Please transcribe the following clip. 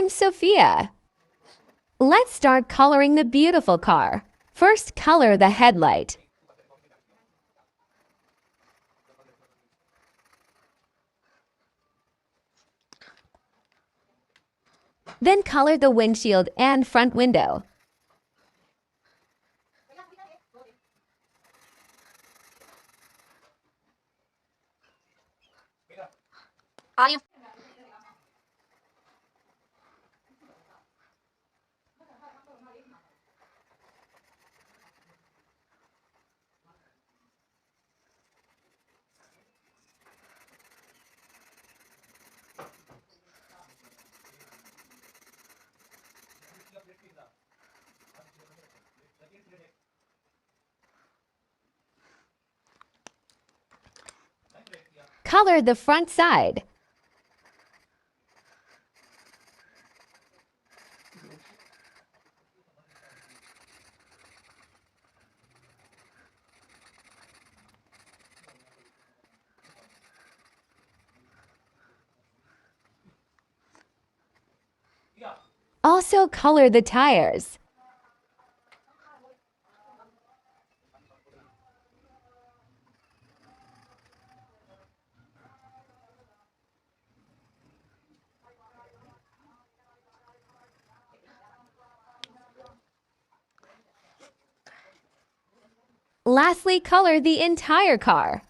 I'm Sophia. Let's start coloring the beautiful car. First, color the headlight. Then color the windshield and front window. Color the front side. Also color the tires. Lastly, color the entire car.